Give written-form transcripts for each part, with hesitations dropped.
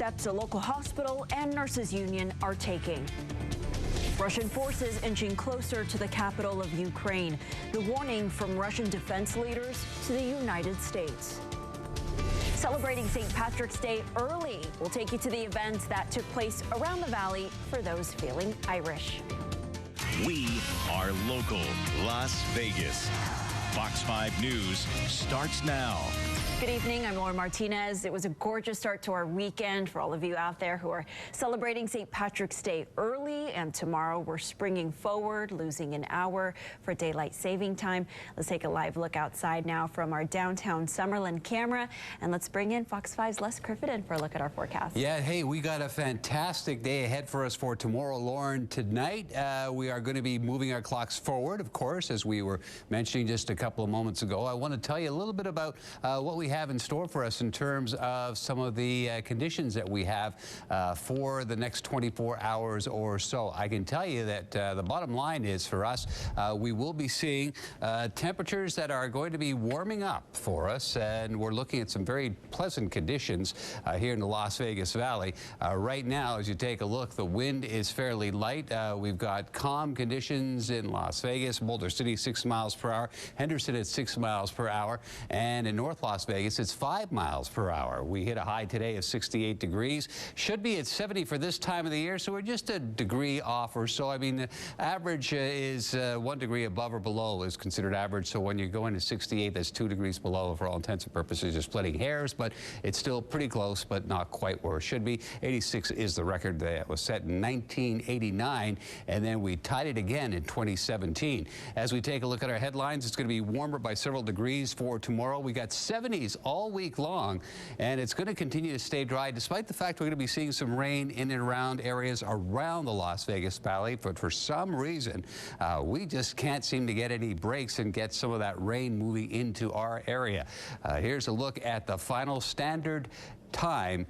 steps a local hospital and nurses union are taking. Russian forces inching closer to the capital of Ukraine. The warning from Russian defense leaders to the United States. Celebrating St. Patrick's Day early. We'll take you to the events that took place around the valley for those feeling Irish. We are local Las Vegas. Fox 5 News starts now. Good evening, I'm Laura Martinez. It was a gorgeous start to our weekend for all of you out there who are celebrating St. Patrick's Day early, and tomorrow we're springing forward, losing an hour for daylight saving time. Let's take a live look outside now from our downtown Summerlin camera, and let's bring in Fox 5's Les Crittenden for a look at our forecast. Yeah, hey, we got a fantastic day ahead for us for tomorrow, Lauren. Tonight, we are going to be moving our clocks forward, of course, as we were mentioning just a couple of moments ago. I want to tell you a little bit about what we have in store for us in terms of some of the conditions that we have for the next 24 hours or so. I can tell you that the bottom line is for us, we will be seeing temperatures that are going to be warming up for us, and we're looking at some very pleasant conditions here in the Las Vegas Valley. Right now, as you take a look, the wind is fairly light. We've got calm conditions in Las Vegas, Boulder City 6 miles per hour, Henderson at 6 miles per hour, and in North Las Vegas, it's 5 miles per hour. We hit a high today of 68 degrees. Should be at 70 for this time of the year, so we're just a degree off or so. I mean, the average is 1 degree above or below is considered average, so when you go into 68, that's 2 degrees below for all intents and purposes. You're splitting hairs, but it's still pretty close, but not quite where it should be. 86 is the record that was set in 1989, and then we tied it again in 2017. As we take a look at our headlines, it's going to be warmer by several degrees for tomorrow. We got 70s all week long, and it's going to continue to stay dry despite the fact we're going to be seeing some rain in and around areas around the Las Vegas Valley. But for some reason, we just can't seem to get any breaks and get some of that rain moving into our area. Here's a look at the final standard time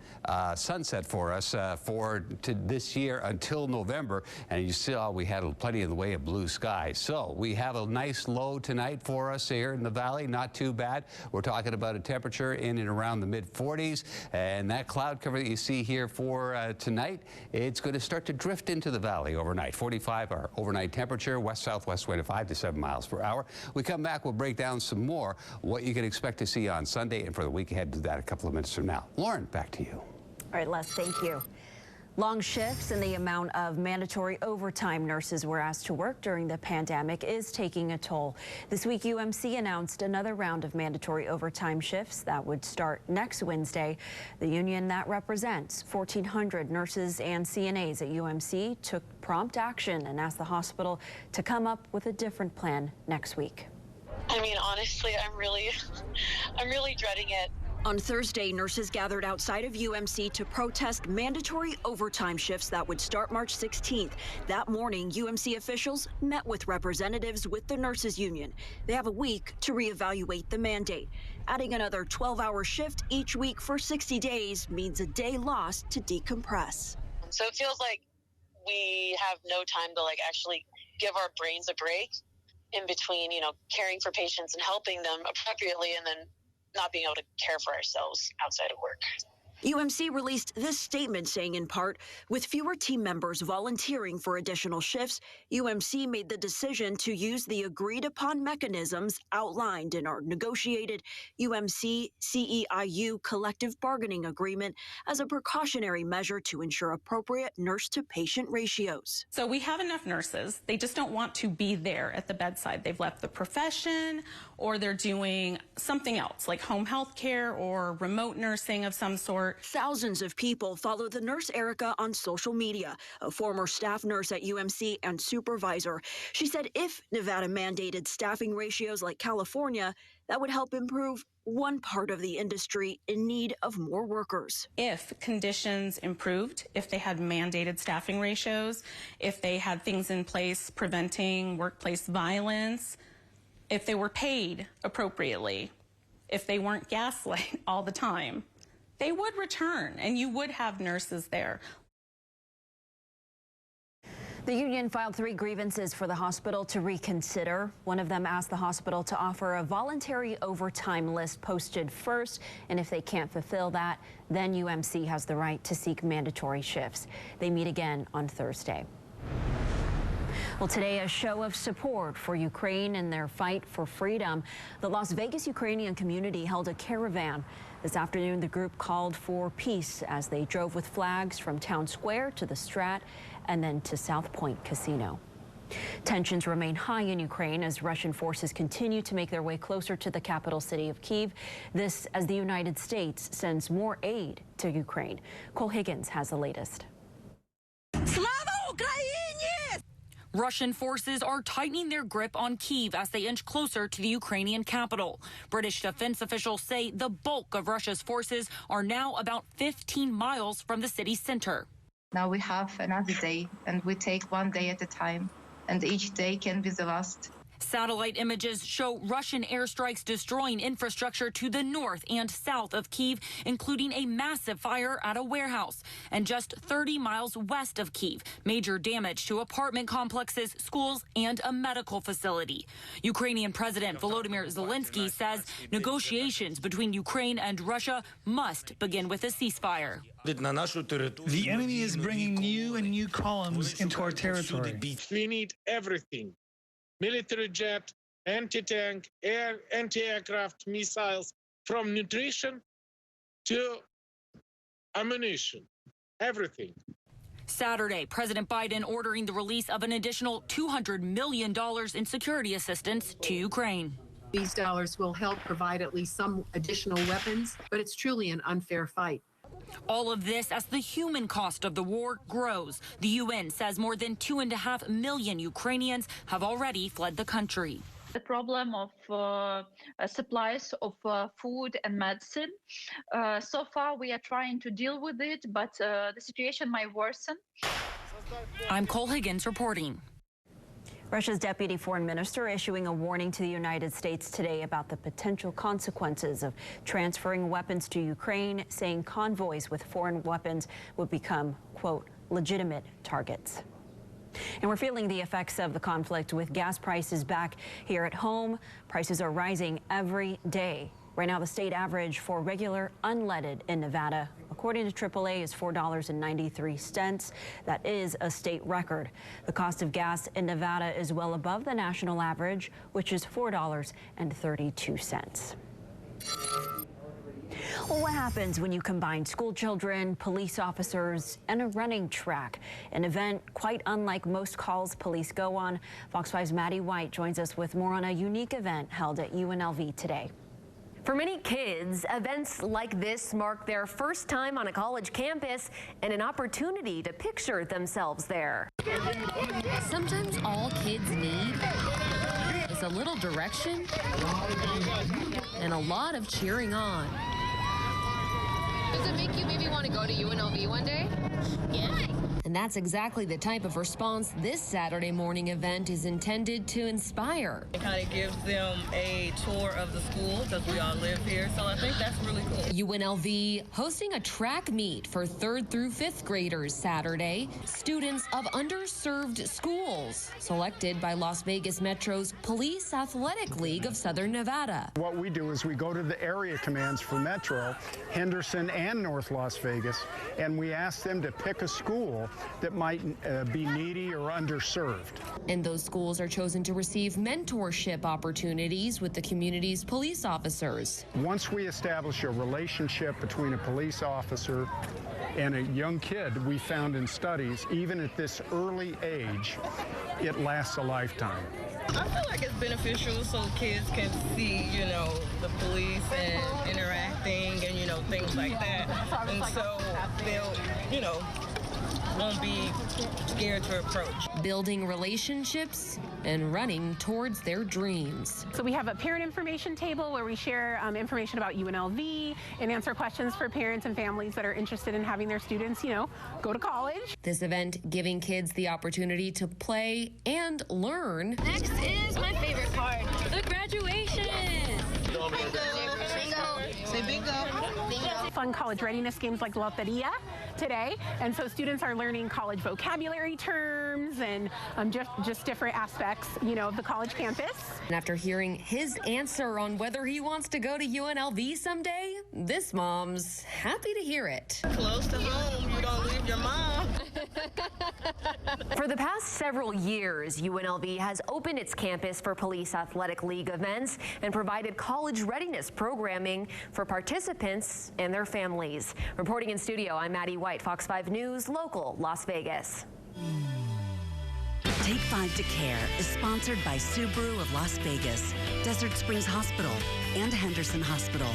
sunset for us for this year until November, and you saw we had plenty in the way of blue skies. So we have a nice low tonight for us here in the valley, not too bad. We're talking about a temperature in and around the mid-40s, and that cloud cover that you see here for tonight, it's going to start to drift into the valley overnight. 45 our overnight temperature, west-southwest wind of 5 to 7 miles per hour. We come back, we'll break down some more what you can expect to see on Sunday and for the week ahead. Do that a couple of minutes from now. Lauren, back to you. All right, Les, thank you. Long shifts and the amount of mandatory overtime nurses were asked to work during the pandemic is taking a toll. This week, UMC announced another round of mandatory overtime shifts that would start next Wednesday. The union that represents 1,400 nurses and CNAs at UMC took prompt action and asked the hospital to come up with a different plan next week. I mean, honestly, I'm really dreading it. On Thursday, nurses gathered outside of UMC to protest mandatory overtime shifts that would start March 16th. That morning, UMC officials met with representatives with the nurses union. They have a week to reevaluate the mandate. Adding another 12-hour shift each week for 60 days means a day lost to decompress. So it feels like we have no time to actually give our brains a break in between, caring for patients and helping them appropriately, and then not being able to care for ourselves outside of work. UMC released this statement saying, in part, with fewer team members volunteering for additional shifts, UMC made the decision to use the agreed-upon mechanisms outlined in our negotiated UMC-CEIU collective bargaining agreement as a precautionary measure to ensure appropriate nurse-to-patient ratios. So we have enough nurses. They just don't want to be there at the bedside. They've left the profession, or they're doing something else, like home health care or remote nursing of some sort. Thousands of people follow the nurse Erica on social media, a former staff nurse at UMC and supervisor. She said if Nevada mandated staffing ratios like California, that would help improve one part of the industry in need of more workers. If conditions improved, if they had mandated staffing ratios, if they had things in place preventing workplace violence, if they were paid appropriately, if they weren't gaslight all the time, they would return and you would have nurses there. The union filed 3 grievances for the hospital to reconsider. One of them asked the hospital to offer a voluntary overtime list posted first, and if they can't fulfill that, then UMC has the right to seek mandatory shifts. They meet again on Thursday. Well, today, a show of support for Ukraine and their fight for freedom. The Las Vegas Ukrainian community held a caravan. This afternoon, the group called for peace as they drove with flags from Town Square to the Strat and then to South Point Casino. Tensions remain high in Ukraine as Russian forces continue to make their way closer to the capital city of Kyiv. This as the United States sends more aid to Ukraine. Cole Higgins has the latest. Russian forces are tightening their grip on Kyiv as they inch closer to the Ukrainian capital. British defense officials say the bulk of Russia's forces are now about 15 miles from the city's center. Now we have another day, and we take one day at a time, and each day can be the last. Satellite images show Russian airstrikes destroying infrastructure to the north and south of Kyiv, including a massive fire at a warehouse. And just 30 miles west of Kyiv, major damage to apartment complexes, schools, and a medical facility. Ukrainian President Volodymyr Zelensky says negotiations between Ukraine and Russia must begin with a ceasefire. The enemy is bringing new columns into our territory. We need everything. Military jet, anti-tank, anti-aircraft missiles, from nutrition to ammunition, everything. Saturday, President Biden ordering the release of an additional $200 million in security assistance to Ukraine. These dollars will help provide at least some additional weapons, but it's truly an unfair fight. All of this as the human cost of the war grows. The UN says more than 2.5 million Ukrainians have already fled the country. The problem of supplies of food and medicine. So far, we are trying to deal with it, but the situation might worsen. I'm Cole Higgins reporting. Russia's deputy foreign minister issuing a warning to the United States today about the potential consequences of transferring weapons to Ukraine, saying convoys with foreign weapons would become, quote, legitimate targets. And we're feeling the effects of the conflict with gas prices back here at home. Prices are rising every day. Right now, the state average for regular unleaded in Nevada, according to AAA, is $4.93. That is a state record. The cost of gas in Nevada is well above the national average, which is $4.32. Well, what happens when you combine school children, police officers, and a running track? An event quite unlike most calls police go on. Fox 5's Maddie White joins us with more on a unique event held at UNLV today. For many kids, events like this mark their first time on a college campus and an opportunity to picture themselves there. Sometimes all kids need is a little direction and a lot of cheering on. Does it make you maybe want to go to UNLV one day? Yeah. And that's exactly the type of response this Saturday morning event is intended to inspire. It kind of gives them a tour of the school because we all live here, so I think that's really cool. UNLV hosting a track meet for 3rd through 5th graders Saturday. Students of underserved schools selected by Las Vegas Metro's Police Athletic League of Southern Nevada. What we do is we go to the area commands for Metro, Henderson and North Las Vegas, and we ask them to pick a school that might be needy or underserved. And those schools are chosen to receive mentorship opportunities with the community's police officers. Once we establish a relationship between a police officer and a young kid, we found in studies, even at this early age, it lasts a lifetime. I feel like it's beneficial so kids can see, the police and interacting and, things like that. And so they'll, won't be scared to approach. Building relationships and running towards their dreams. So we have a parent information table where we share information about UNLV and answer questions for parents and families that are interested in having their students, go to college. This event giving kids the opportunity to play and learn. Next is my favorite part, the graduation. Bingo. Say bingo. Fun college readiness games like Loteria today. And so students are learning college vocabulary terms, dorms and just different aspects, of the college campus. And after hearing his answer on whether he wants to go to UNLV someday, this mom's happy to hear it. Close to home, you don't leave your mom. For the past several years, UNLV has opened its campus for Police Athletic League events and provided college readiness programming for participants and their families. Reporting in studio, I'm Maddie White, Fox 5 News, Local, Las Vegas. Take 5 to Care is sponsored by Subaru of Las Vegas, Desert Springs Hospital, and Henderson Hospital.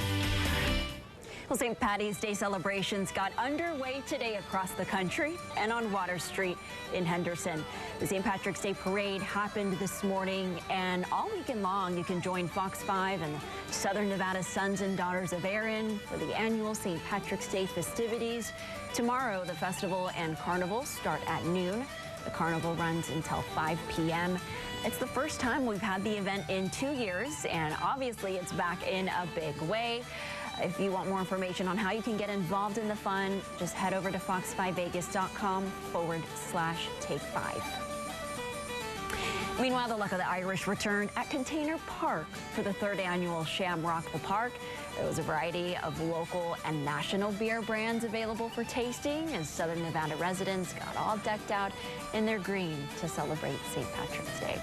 Well, St. Paddy's Day celebrations got underway today across the country and on Water Street in Henderson. The St. Patrick's Day Parade happened this morning, and all weekend long you can join Fox 5 and the Southern Nevada Sons and Daughters of Erin for the annual St. Patrick's Day festivities. Tomorrow, the festival and carnival start at noon. The carnival runs until 5 p.m. It's the first time we've had the event in 2 years, and obviously it's back in a big way. If you want more information on how you can get involved in the fun, just head over to fox5vegas.com/take5. Meanwhile, the Luck of the Irish returned at Container Park for the 3rd annual Shamrock the Park. There was a variety of local and national beer brands available for tasting, as Southern Nevada residents got all decked out in their green to celebrate St. Patrick's Day.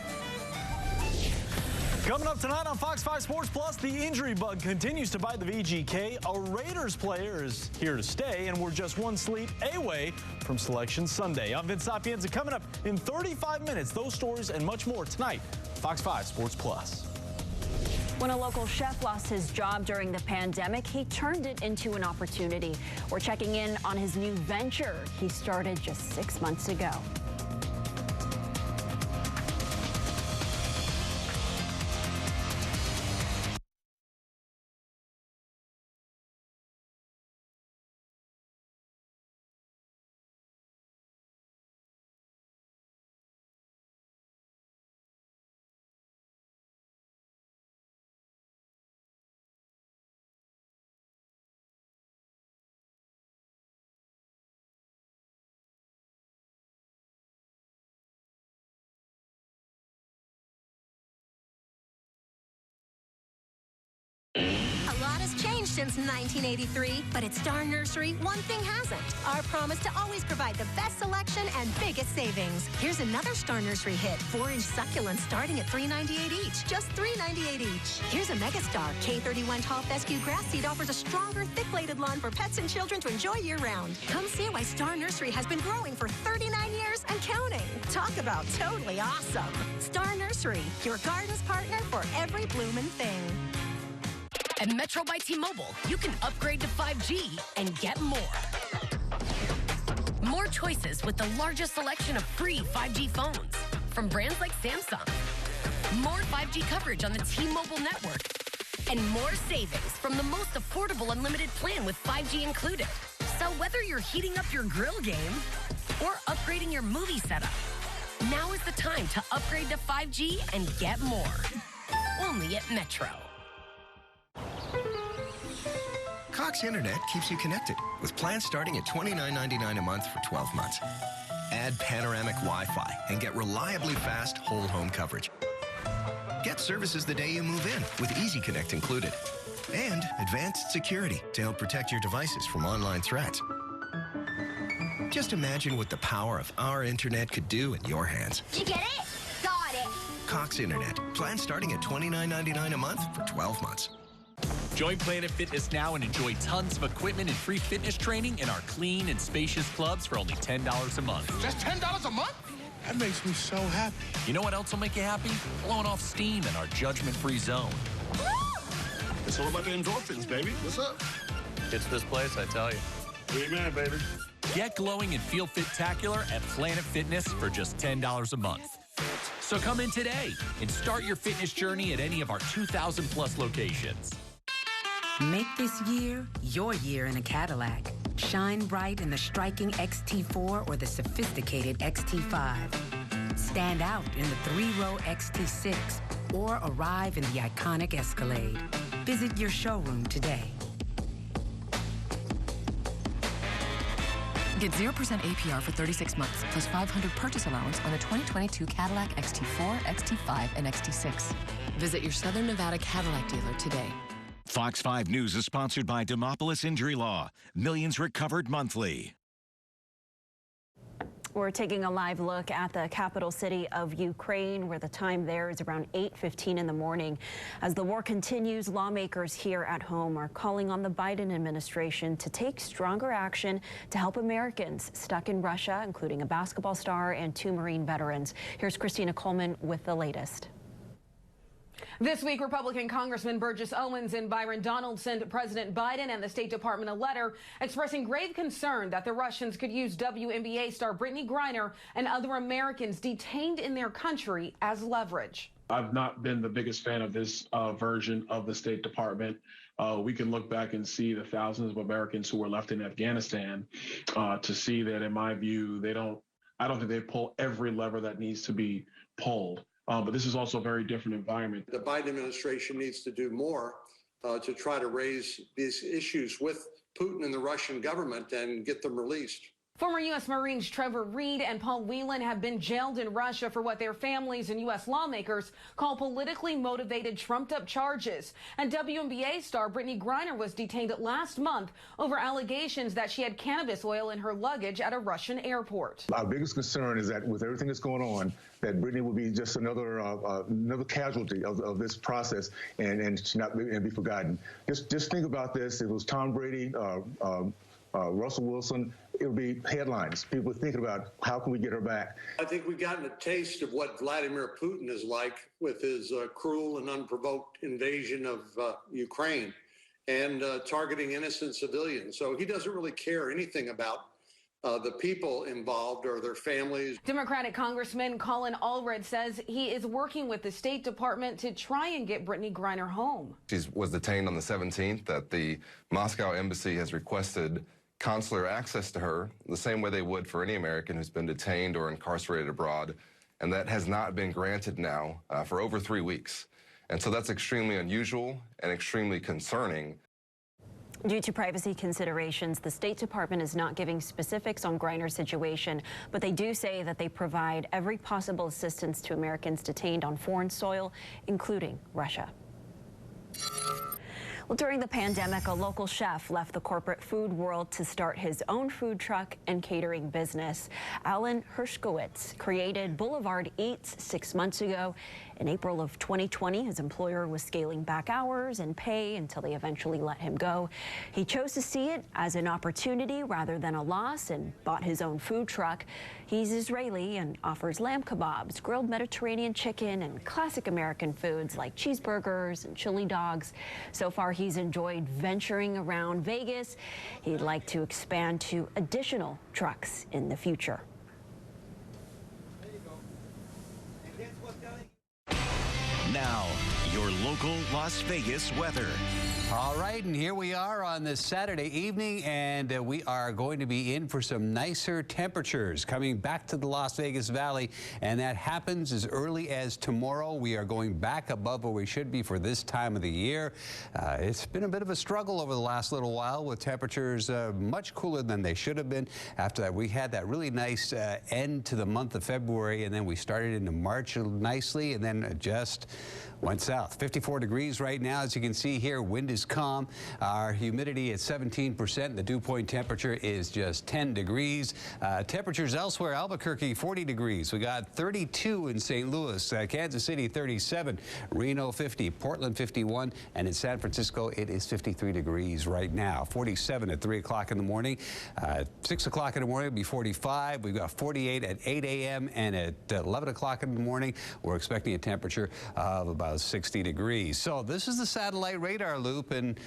Coming up tonight on Fox 5 Sports Plus, the injury bug continues to bite the VGK. A Raiders player is here to stay, and we're just one sleep away from Selection Sunday. I'm Vince Sapienza. Coming up in 35 minutes, those stories and much more tonight, Fox 5 Sports Plus. When a local chef lost his job during the pandemic, he turned it into an opportunity. We're checking in on his new venture he started just 6 months ago. A lot has changed since 1983, but at Star Nursery, one thing hasn't. Our promise to always provide the best selection and biggest savings. Here's another Star Nursery hit, 4-inch succulents starting at $3.98 each. Just $3.98 each. Here's a Megastar K31 Tall Fescue Grass Seed offers a stronger, thick-bladed lawn for pets and children to enjoy year-round. Come see why Star Nursery has been growing for 39 years and counting. Talk about totally awesome. Star Nursery, your garden's partner for every bloomin' thing. At Metro by T-Mobile, you can upgrade to 5G and get more. More choices with the largest selection of free 5G phones from brands like Samsung. More 5G coverage on the T-Mobile network. And more savings from the most affordable unlimited plan with 5G included. So whether you're heating up your grill game or upgrading your movie setup, now is the time to upgrade to 5G and get more. Only at Metro. Cox Internet keeps you connected with plans starting at $29.99 a month for 12 months. Add panoramic Wi-Fi and get reliably fast whole home coverage. Get services the day you move in with Easy Connect included. And advanced security to help protect your devices from online threats. Just imagine what the power of our internet could do in your hands. Did you get it? Got it. Cox Internet. Plans starting at $29.99 a month for 12 months. Join Planet Fitness now and enjoy tons of equipment and free fitness training in our clean and spacious clubs for only $10 a month. Just $10 a month? That makes me so happy. You know what else will make you happy? Blowing off steam in our judgment-free zone. It's all about the endorphins, baby. What's up? It's this place, I tell you. Amen, baby. Get glowing and feel fit-tacular at Planet Fitness for just $10 a month. So come in today and start your fitness journey at any of our 2,000-plus locations. Make this year your year in a Cadillac. Shine bright in the striking XT4 or the sophisticated XT5. Stand out in the 3-row XT6 or arrive in the iconic Escalade. Visit your showroom today. Get 0% APR for 36 months, plus $500 purchase allowance on the 2022 Cadillac XT4, XT5, and XT6. Visit your Southern Nevada Cadillac dealer today. Fox 5 News is sponsored by Demopolis Injury Law. Millions recovered monthly. We're taking a live look at the capital city of Ukraine, where the time there is around 8:15 in the morning. As the war continues, lawmakers here at home are calling on the Biden administration to take stronger action to help Americans stuck in Russia, including a basketball star and 2 Marine veterans. Here's Christina Coleman with the latest. This week, Republican Congressman Burgess Owens and Byron Donald sent President Biden and the State Department a letter expressing grave concern that the Russians could use WNBA star Brittany Griner and other Americans detained in their country as leverage. I've not been the biggest fan of this version of the State Department. We can look back and see the thousands of Americans who were left in Afghanistan to see that, in my view, I don't think they pull every lever that needs to be pulled. But this is also a very different environment. The Biden administration needs to do more to try to raise these issues with Putin and the Russian government and get them released. Former U.S. Marines Trevor Reed and Paul Whelan have been jailed in Russia for what their families and U.S. lawmakers call politically motivated, trumped-up charges. And WNBA star Brittany Griner was detained last month over allegations that she had cannabis oil in her luggage at a Russian airport. Our biggest concern is that with everything that's going on, that Brittany will be just another casualty of this process and not be forgotten. Just think about this. It was Tom Brady, Russell Wilson. It would be headlines. People thinking about how can we get her back. I think we've gotten a taste of what Vladimir Putin is like with his cruel and unprovoked invasion of Ukraine and targeting innocent civilians. So he doesn't really care anything about the people involved or their families. Democratic Congressman Colin Allred says he is working with the State Department to try and get Brittany Griner home. She was detained on the 17th. That the Moscow embassy has requested consular access to her the same way they would for any American who's been detained or incarcerated abroad. And that has not been granted now for over 3 weeks. And so that's extremely unusual and extremely concerning. Due to privacy considerations, the State Department is not giving specifics on Griner's situation, but they do say that they provide every possible assistance to Americans detained on foreign soil, including Russia. Well, during the pandemic, a local chef left the corporate food world to start his own food truck and catering business. Alan Hershkowitz created Boulevard Eats 6 months ago. In April of 2020, his employer was scaling back hours and pay until they eventually let him go. He chose to see it as an opportunity rather than a loss and bought his own food truck. He's Israeli and offers lamb kebabs, grilled Mediterranean chicken, and classic American foods like cheeseburgers and chili dogs. So far, he's enjoyed venturing around Vegas. He'd like to expand to additional trucks in the future. Now, your local Las Vegas weather. All right, and here we are on this Saturday evening, and we are going to be in for some nicer temperatures coming back to the Las Vegas Valley, and that happens as early as tomorrow. We are going back above where we should be for this time of the year. It's been a bit of a struggle over the last little while with temperatures much cooler than they should have been. After that, we had that really nice end to the month of February, and then we started into March nicely, and then just went south. 54 degrees right now, as you can see here. Wind is calm. Our humidity at 17%. The dew point temperature is just 10 degrees. Temperatures elsewhere: Albuquerque 40 degrees. We got 32 in St. Louis, Kansas City 37, Reno 50, Portland 51, and in San Francisco it is 53 degrees right now. 47 at 3 o'clock in the morning. 6 o'clock in the morning it'll be 45. We've got 48 at 8 a.m. and at 11 o'clock in the morning we're expecting a temperature of about 60 degrees. So this is the satellite radar loop, and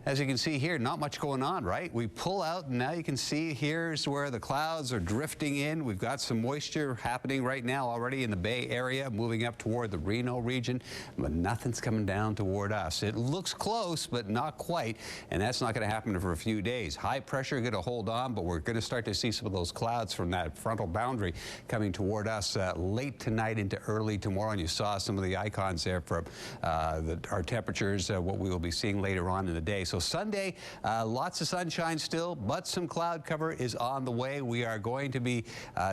as you can see here, not much going on, right? We pull out, and now you can see here's where the clouds are drifting in. We've got some moisture happening right now already in the Bay Area, moving up toward the Reno region, but nothing's coming down toward us. It looks close, but not quite, and that's not going to happen for a few days. High pressure going to hold on, but we're going to start to see some of those clouds from that frontal boundary coming toward us late tonight into early tomorrow, and you saw some of the icons there from our temperatures, what we will be seeing later on in the day. So Sunday, lots of sunshine still, but some cloud cover is on the way. We are going to be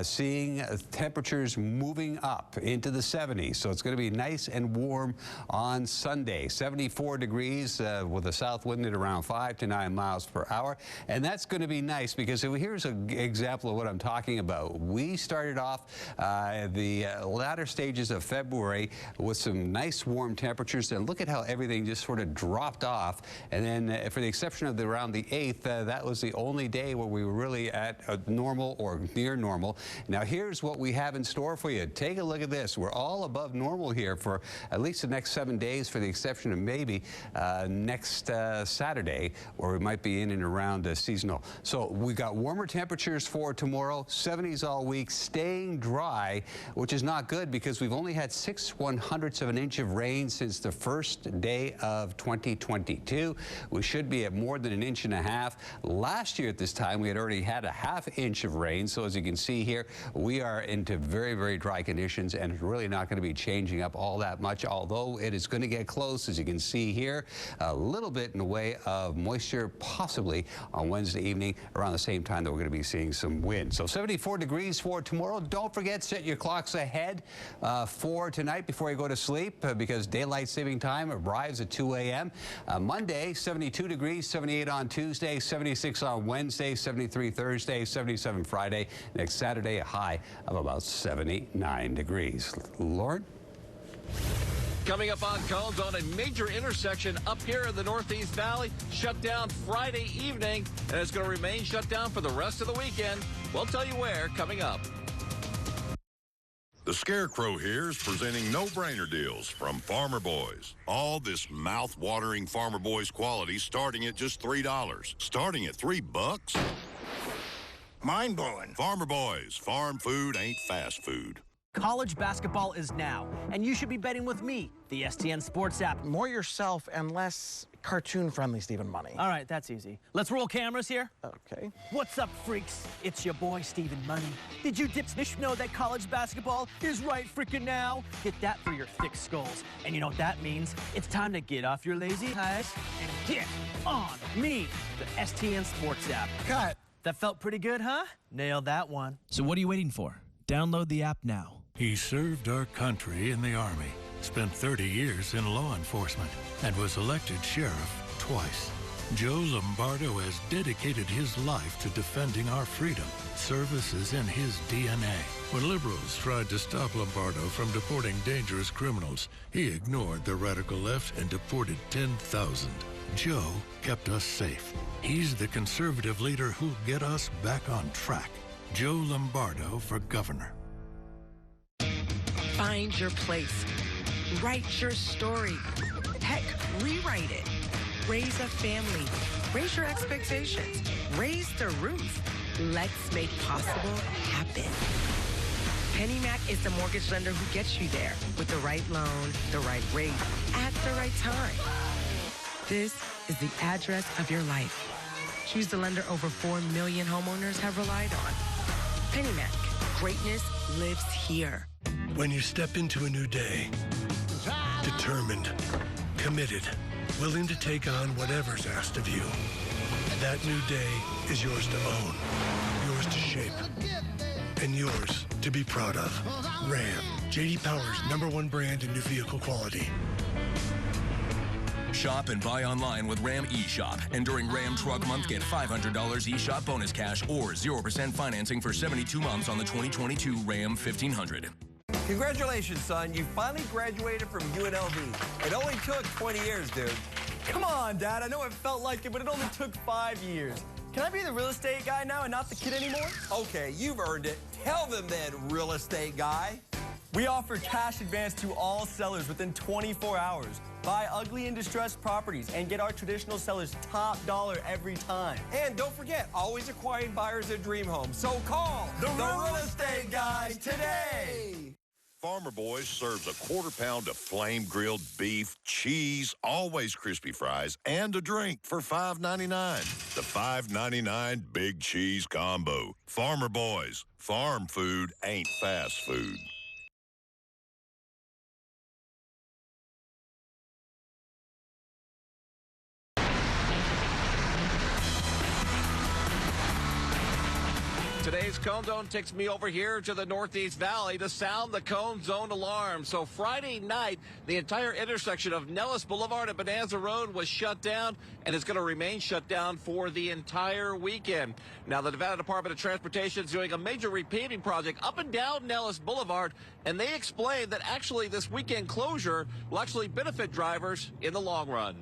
seeing temperatures moving up into the 70s. So it's going to be nice and warm on Sunday. 74 degrees with a south wind at around 5 to 9 miles per hour. And that's going to be nice because here's an example of what I'm talking about. We started off the latter stages of February with some nice warm temperatures, and look at how everything just sort of dropped off. And then for the exception of around the 8th, that was the only day where we were really at a normal or near normal. Now here's what we have in store for you. Take a look at this. We're all above normal here for at least the next 7 days, for the exception of maybe next Saturday, where we might be in and around seasonal. So we got warmer temperatures for tomorrow, 70s all week, staying dry, which is not good because we've only had 6/100ths of an inch of rain since the first day of 2022. We should be at more than 1.5 inches. Last year at this time, we had already had a 1/2 inch of rain. So as you can see here, we are into very, very dry conditions, and it's really not going to be changing up all that much, although it is going to get close, as you can see here, a little bit in the way of moisture, possibly on Wednesday evening around the same time that we're going to be seeing some wind. So 74 degrees for tomorrow. Don't forget, set your clocks ahead for tonight before you go to sleep because daylight saving time arrives at 2 a.m. Monday, 72 degrees, 78 on Tuesday, 76 on Wednesday, 73 Thursday, 77 Friday. Next Saturday, a high of about 79 degrees. Lauren? Coming up on Cones, on a major intersection up here in the Northeast Valley, shut down Friday evening, and it's going to remain shut down for the rest of the weekend. We'll tell you where coming up. The Scarecrow here is presenting no-brainer deals from Farmer Boys. All this mouth-watering Farmer Boys quality starting at just $3. Starting at $3? Mind-blowing. Farmer Boys. Farm food ain't fast food. College basketball is now, and you should be betting with me, the STN Sports app. More yourself and less cartoon-friendly, Stephen Money. All right, that's easy. Let's roll cameras here. Okay. What's up, freaks? It's your boy, Stephen Money. Did you dipsnish know that college basketball is right freaking now? Hit that for your thick skulls. And you know what that means? It's time to get off your lazy ass and get on me, the STN Sports app. Cut. That felt pretty good, huh? Nailed that one. So what are you waiting for? Download the app now. He served our country in the Army, spent 30 years in law enforcement, and was elected sheriff twice. Joe Lombardo has dedicated his life to defending our freedom. Service is in his DNA. When liberals tried to stop Lombardo from deporting dangerous criminals, he ignored the radical left and deported 10,000. Joe kept us safe. He's the conservative leader who'll get us back on track. Joe Lombardo for governor. Find your place. Write your story. Heck, rewrite it. Raise a family. Raise your expectations. Raise the roof. Let's make possible happen. PennyMac is the mortgage lender who gets you there with the right loan, the right rate, at the right time. This is the address of your life. Choose the lender over 4 million homeowners have relied on. PennyMac. Greatness lives here. When you step into a new day, determined, committed, willing to take on whatever's asked of you, that new day is yours to own, yours to shape, and yours to be proud of. Ram, J.D. Power's #1 brand in new vehicle quality. Shop and buy online with Ram eShop. And during Ram Truck Month, get $500 eShop bonus cash or 0% financing for 72 months on the 2022 Ram 1500. Congratulations, son. You finally graduated from UNLV. It only took 20 years, dude. Come on, Dad. I know it felt like it, but it only took 5 years. Can I be the real estate guy now and not the kid anymore? Okay, you've earned it. Tell them then, real estate guy. We offer cash advance to all sellers within 24 hours. Buy ugly and distressed properties and get our traditional sellers top dollar every time. And don't forget, always acquiring buyers their dream home. So call the real estate guy today. Farmer Boys serves a quarter-pound of flame-grilled beef, cheese, always crispy fries, and a drink for $5.99. The $5.99 Big Cheese Combo. Farmer Boys. Farm food ain't fast food. Today's Cone Zone takes me over here to the Northeast Valley to sound the Cone Zone alarm. So Friday night, the entire intersection of Nellis Boulevard and Bonanza Road was shut down, and it's going to remain shut down for the entire weekend. Now, the Nevada Department of Transportation is doing a major repaving project up and down Nellis Boulevard, and they explained that actually this weekend closure will actually benefit drivers in the long run.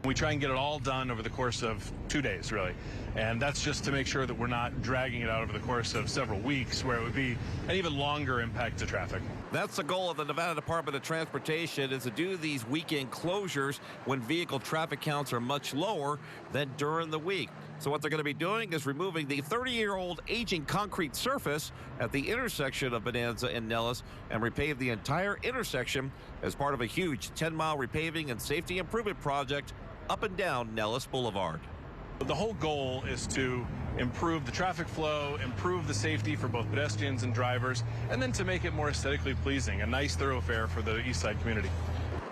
We try and get it all done over the course of 2 days, really. And that's just to make sure that we're not dragging it out over the course of several weeks, where it would be an even longer impact to traffic. That's the goal of the Nevada Department of Transportation, is to do these weekend closures when vehicle traffic counts are much lower than during the week. So what they're going to be doing is removing the 30-year-old aging concrete surface at the intersection of Bonanza and Nellis and repave the entire intersection as part of a huge 10-mile repaving and safety improvement project up and down Nellis Boulevard. The whole goal is to improve the traffic flow, improve the safety for both pedestrians and drivers, and then to make it more aesthetically pleasing, a nice thoroughfare for the East Side community.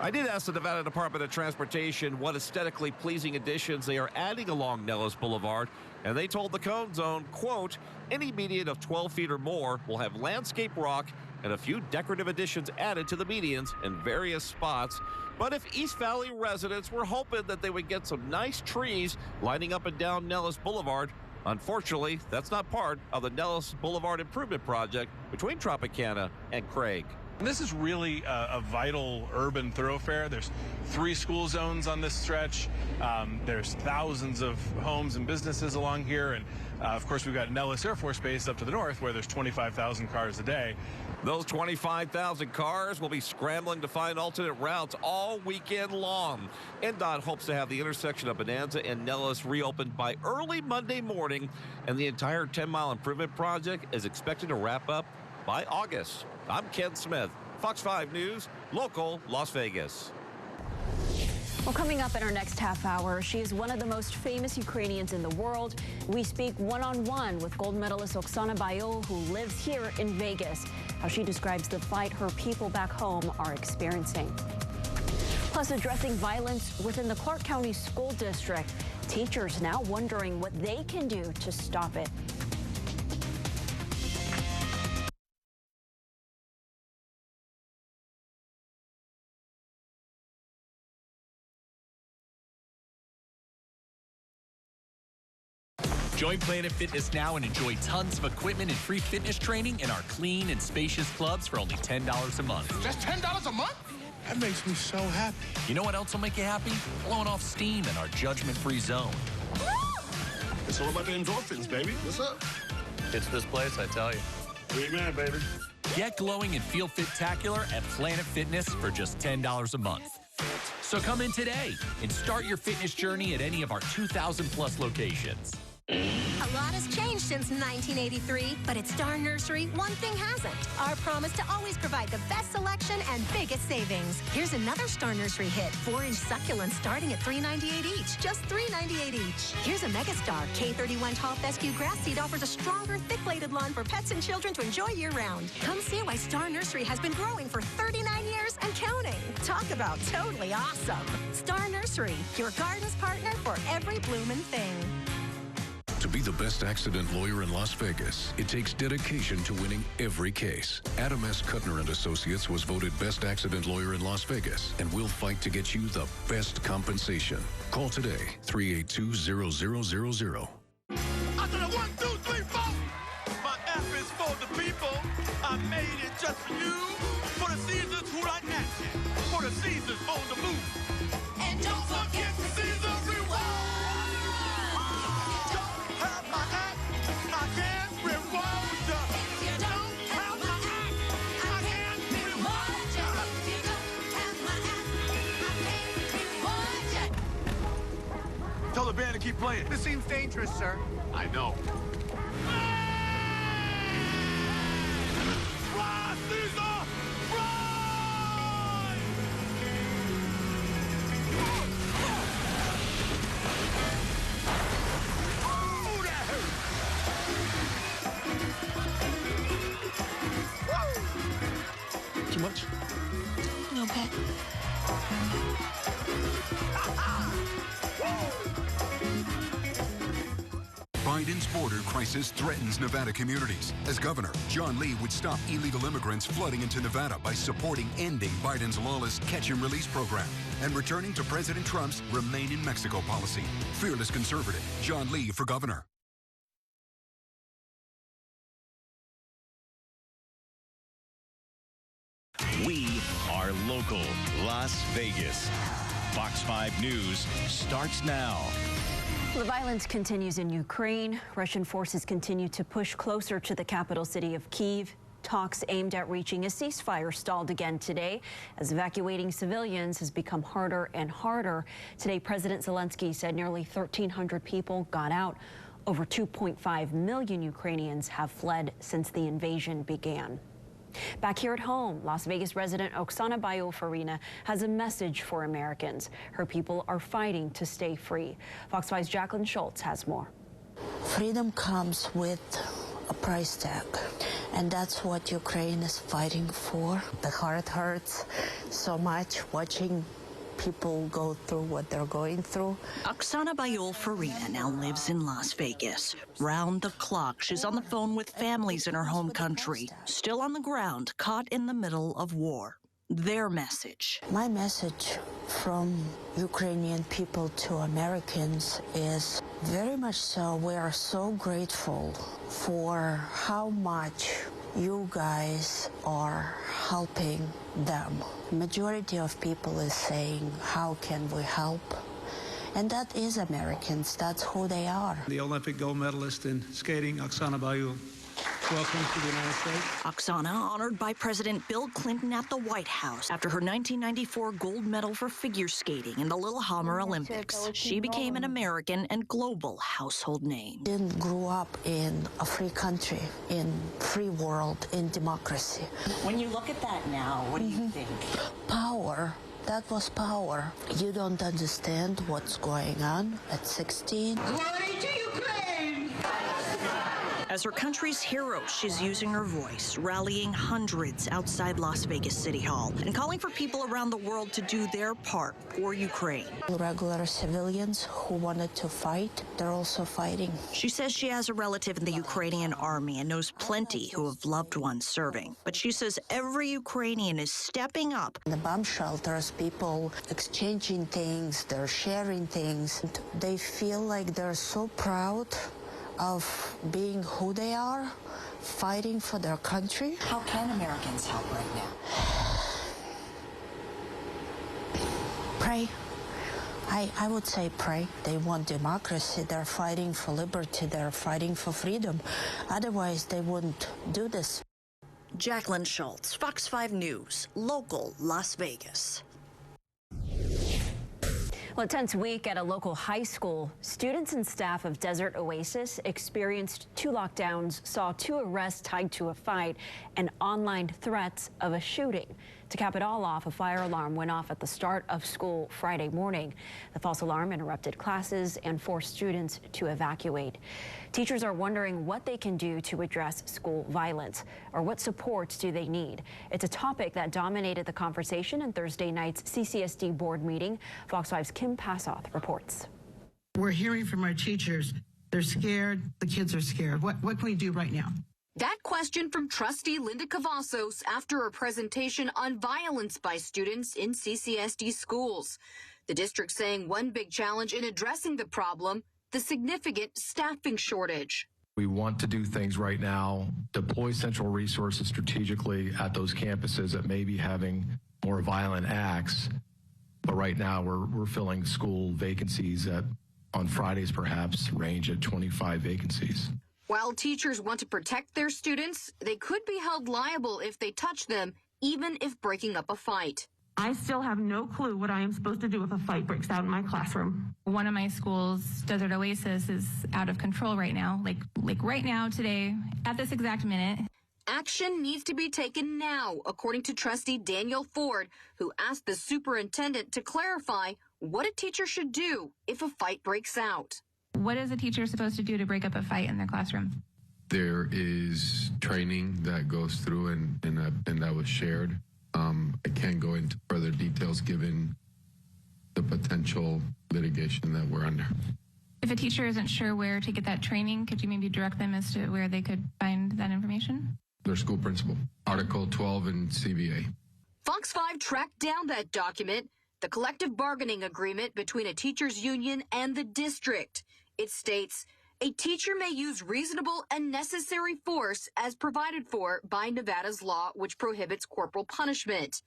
I did ask the Nevada Department of Transportation what aesthetically pleasing additions they are adding along Nellis Boulevard, and they told the Cone Zone, quote, any median of 12 feet or more will have landscape rock and a few decorative additions added to the medians in various spots. But if East Valley residents were hoping that they would get some nice trees lining up and down Nellis Boulevard, unfortunately, that's not part of the Nellis Boulevard Improvement Project between Tropicana and Craig. This is really a vital urban thoroughfare. There's 3 school zones on this stretch. There's thousands of homes and businesses along here. And of course, we've got Nellis Air Force Base up to the north, where there's 25,000 cars a day. Those 25,000 cars will be scrambling to find alternate routes all weekend long. NDOT hopes to have the intersection of Bonanza and Nellis reopened by early Monday morning, and the entire 10-mile improvement project is expected to wrap up by August. I'm Ken Smith, Fox 5 News, local Las Vegas. Well, coming up in our next half hour, she is one of the most famous Ukrainians in the world. We speak one-on-one with gold medalist Oksana Bayul, who lives here in Vegas, how she describes the fight her people back home are experiencing. Plus, addressing violence within the Clark County School District. Teachers now wondering what they can do to stop it. Join Planet Fitness now and enjoy tons of equipment and free fitness training in our clean and spacious clubs for only $10 a month. Just $10 a month? That makes me so happy. You know what else will make you happy? Blowing off steam in our judgment-free zone. It's all about the endorphins, baby. What's up? It's this place, I tell you. Amen, baby. Get glowing and feel fit-tacular at Planet Fitness for just $10 a month. So come in today and start your fitness journey at any of our 2,000-plus locations. A lot has changed since 1983, but at Star Nursery, one thing hasn't. Our promise to always provide the best selection and biggest savings. Here's another Star Nursery hit, 4-inch succulents starting at $3.98 each. Just $3.98 each. Here's a Megastar K31 tall fescue grass seed offers a stronger, thick-bladed lawn for pets and children to enjoy year-round. Come see why Star Nursery has been growing for 39 years and counting. Talk about totally awesome. Star Nursery, your garden's partner for every bloomin' thing. To be the best accident lawyer in Las Vegas, it takes dedication to winning every case. Adam S. Kuttner & Associates was voted best accident lawyer in Las Vegas and will fight to get you the best compensation. Call today, 382-0000. After the 1, 2, 3, 4. My app is for the people. I made it just for you. For the Caesars who like action. For the Caesars on the move. And don't forget the Caesars reward. Tell the band to keep playing. This seems dangerous, sir. I know. Fly, Caesar! Fly! Oh, that hurt! Woo! Too much? No, Pat. Find Biden's border crisis threatens Nevada communities. As governor, John Lee would stop illegal immigrants flooding into Nevada by supporting ending Biden's lawless catch and release program and returning to President Trump's Remain in Mexico policy. Fearless conservative, John Lee for governor. We are local Las Vegas. Fox 5 News starts now. The violence continues in Ukraine. Russian forces continue to push closer to the capital city of Kyiv. Talks aimed at reaching a ceasefire stalled again today as evacuating civilians has become harder and harder. Today, President Zelensky said nearly 1,300 people got out. Over 2.5 million Ukrainians have fled since the invasion began. Back here at home, Las Vegas resident Oksana Bayul-Farina has a message for Americans. Her people are fighting to stay free. Fox 5's Jacqueline Schultz has more. Freedom comes with a price tag, and that's what Ukraine is fighting for. The heart hurts so much watching people go through what they're going through. Oksana Bayul-Farina now lives in Las Vegas. Round the clock, she's on the phone with families in her home country, still on the ground, caught in the middle of war. Their message. My message from Ukrainian people to Americans is very much so, we are so grateful for how much you guys are helping them. Majority of people is saying, how can we help? And that is Americans. That's who they are. The Olympic gold medalist in skating, Oksana Bayul. Welcome to the United States. Oksana honored by President Bill Clinton at the White House after her 1994 gold medal for figure skating in the Lillehammer Olympics. She became an American and global household name. Didn't grow up in a free country, in free world, in democracy. When you look at that now, what do you think? Power. That was power. You don't understand what's going on at 16. Glory to Ukraine! As her country's hero, she's using her voice, rallying hundreds outside Las Vegas City Hall and calling for people around the world to do their part for Ukraine. Regular civilians who wanted to fight, they're also fighting. She says she has a relative in the Ukrainian army and knows plenty who have loved ones serving. But she says every Ukrainian is stepping up. In the bomb shelters, people exchanging things, they're sharing things. They feel like they're so proud of being who they are, fighting for their country. How can Americans help right now? Pray. I would say pray. They want democracy. They're fighting for liberty. They're fighting for freedom. Otherwise, they wouldn't do this. Jacqueline Schultz, Fox 5 News, local Las Vegas. Well, a tense week at a local high school. Students and staff of Desert Oasis experienced 2 lockdowns, saw 2 arrests tied to a fight, and online threats of a shooting. To cap it all off, a fire alarm went off at the start of school Friday morning. The false alarm interrupted classes and forced students to evacuate. Teachers are wondering what they can do to address school violence, or what supports do they need. It's a topic that dominated the conversation in Thursday night's CCSD board meeting. Fox 5's Kim Passoth reports. We're hearing from our teachers. They're scared. The kids are scared. What can we do right now? That question from trustee Linda Cavazos after a presentation on violence by students in CCSD schools. The district saying one big challenge in addressing the problem, the significant staffing shortage. We want to do things right now, deploy central resources strategically at those campuses that may be having more violent acts. But right now we're filling school vacancies that on Fridays perhaps range at 25 vacancies. While teachers want to protect their students, they could be held liable if they touch them, even if breaking up a fight. I still have no clue what I am supposed to do if a fight breaks out in my classroom. One of my schools, Desert Oasis, is out of control right now. Like right now, today, at this exact minute. Action needs to be taken now, according to trustee Daniel Ford, who asked the superintendent to clarify what a teacher should do if a fight breaks out. What is a teacher supposed to do to break up a fight in their classroom? There is training that goes through and that was shared. I can't go into further details given the potential litigation that we're under. If a teacher isn't sure where to get that training, could you maybe direct them as to where they could find that information? Their school principal. Article 12 in CBA. Fox 5 tracked down that document, the collective bargaining agreement between a teachers' union and the district. It states, a teacher may use reasonable and necessary force as provided for by Nevada's law, which prohibits corporal punishment.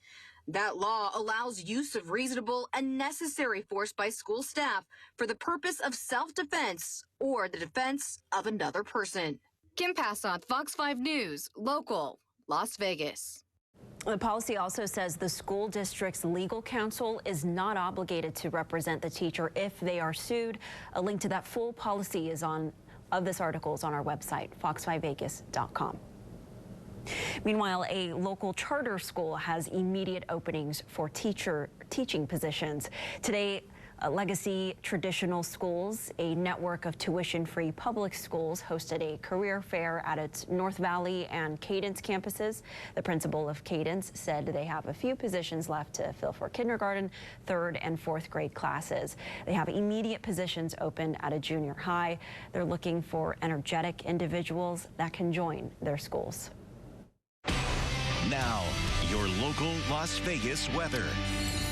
That law allows use of reasonable and necessary force by school staff for the purpose of self-defense or the defense of another person. Kim Passoff, Fox 5 News, local, Las Vegas. The policy also says the school district's legal counsel is not obligated to represent the teacher if they are sued. A link to that full policy of this article is on our website, fox5vegas.com. Meanwhile, a local charter school has immediate openings for teaching positions. Today, Legacy Traditional Schools, a network of tuition-free public schools, hosted a career fair at its North Valley and Cadence campuses. The principal of Cadence said they have a few positions left to fill for kindergarten, 3rd, and 4th grade classes. They have immediate positions open at a junior high. They're looking for energetic individuals that can join their schools. Now, your local Las Vegas weather.